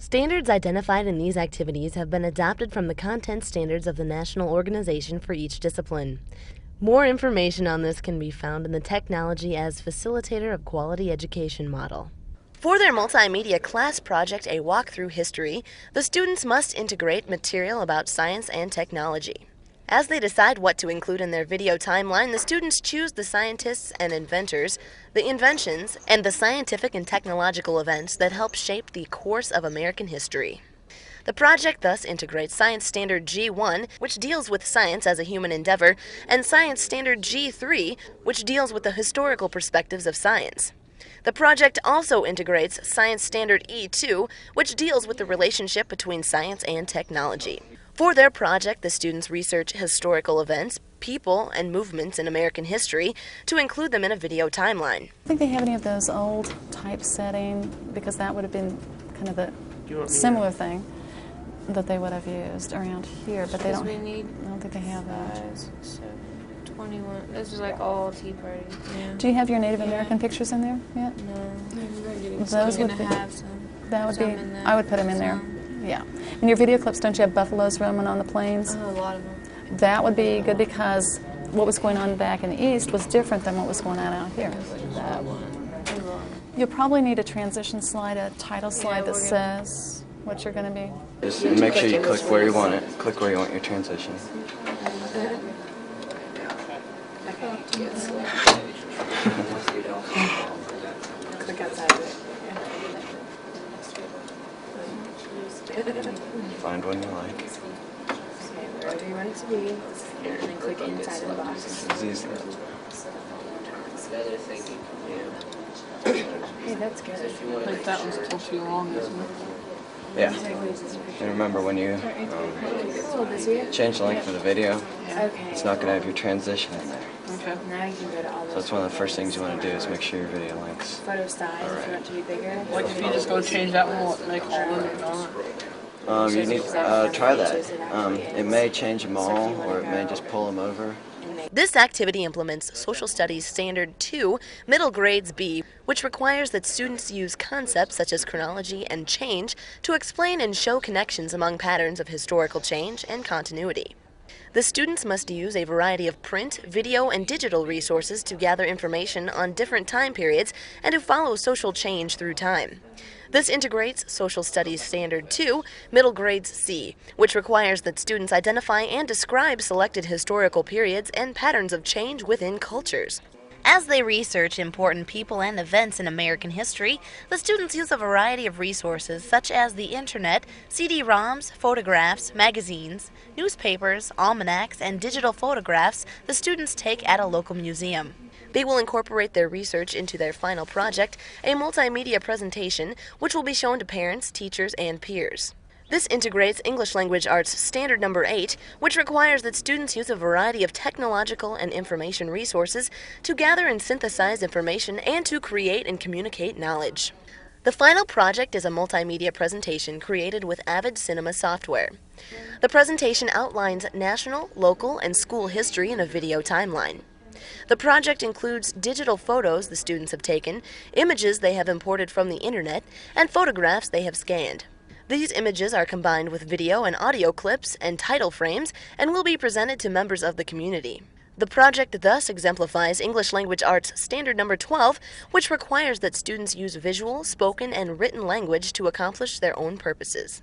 Standards identified in these activities have been adopted from the content standards of the national organization for each discipline. More information on this can be found in the Technology as Facilitator of Quality Education model. For their multimedia class project, A Walk Through History, the students must integrate material about science and technology. As they decide what to include in their video timeline, the students choose the scientists and inventors, the inventions, and the scientific and technological events that help shape the course of American history. The project thus integrates Science Standard G1, which deals with science as a human endeavor, and Science Standard G3, which deals with the historical perspectives of science. The project also integrates Science Standard E2, which deals with the relationship between science and technology. For their project, the students research historical events, people, and movements in American history to include them in a video timeline. I think they have any of those old typesetting, because that would have been kind of a similar thing that they would have used around here, but they don't. I don't think they have that. 21. This is like all Tea Party. Yeah. Do you have your Native American pictures in there yet? No. Those would be. Have some. That would be. In there. I would put them in there. Yeah. In your video clips, don't you have buffaloes roaming on the plains? A lot of them. That would be good, because what was going on back in the East was different than what was going on out here. That one. You'll probably need a transition slide, a title slide that says what you're going to be. Just make sure you click where you want it. Click where you want your transition. Click outside of it. Find one you like. Wherever you want it to be, and then click inside of the box. It's easy. Hey, that's good. Like that one's still too long, isn't it? Yeah. And remember, when you change the length of the video, it's not going to have your transition in there. Okay. Now you can go to all those. So that's one of the first things you want to do, is make sure your video lengths. Photo size, if you want it to be bigger. Like if you just go change that one, will it make all of it on it? You need try that. It may change them all, or it may just pull them over. This activity implements Social Studies Standard 2, Middle Grades B, which requires that students use concepts such as chronology and change to explain and show connections among patterns of historical change and continuity. The students must use a variety of print, video, and digital resources to gather information on different time periods and to follow social change through time. This integrates Social Studies Standard 2, Middle Grades C, which requires that students identify and describe selected historical periods and patterns of change within cultures. As they research important people and events in American history, the students use a variety of resources such as the internet, CD-ROMs, photographs, magazines, newspapers, almanacs, and digital photographs the students take at a local museum. They will incorporate their research into their final project, a multimedia presentation, which will be shown to parents, teachers, and peers. This integrates English Language Arts Standard Number 8, which requires that students use a variety of technological and information resources to gather and synthesize information and to create and communicate knowledge. The final project is a multimedia presentation created with Avid Cinema software. The presentation outlines national, local, and school history in a video timeline. The project includes digital photos the students have taken, images they have imported from the internet, and photographs they have scanned. These images are combined with video and audio clips and title frames and will be presented to members of the community. The project thus exemplifies English Language Arts Standard Number 12, which requires that students use visual, spoken, and written language to accomplish their own purposes.